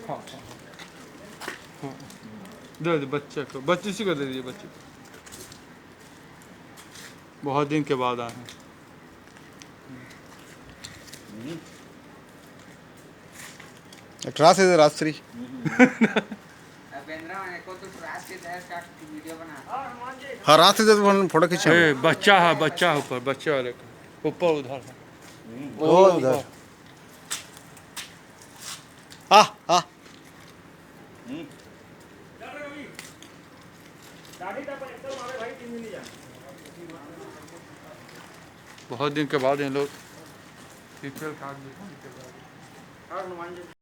हाँ हाँ, दे दे बच्चे को, बच्चे इसी को दे दीजिए बच्चे को। बहुत दिन के बाद आए हैं। ट्रास है राजश्री। हाँ रात से फोटो खींचे। बच्चा है, बच्चा है ऊपर, बच्चे वाले का ऊपर उधर है। वो उधर आ आ बहुत दिन के बाद इन लोग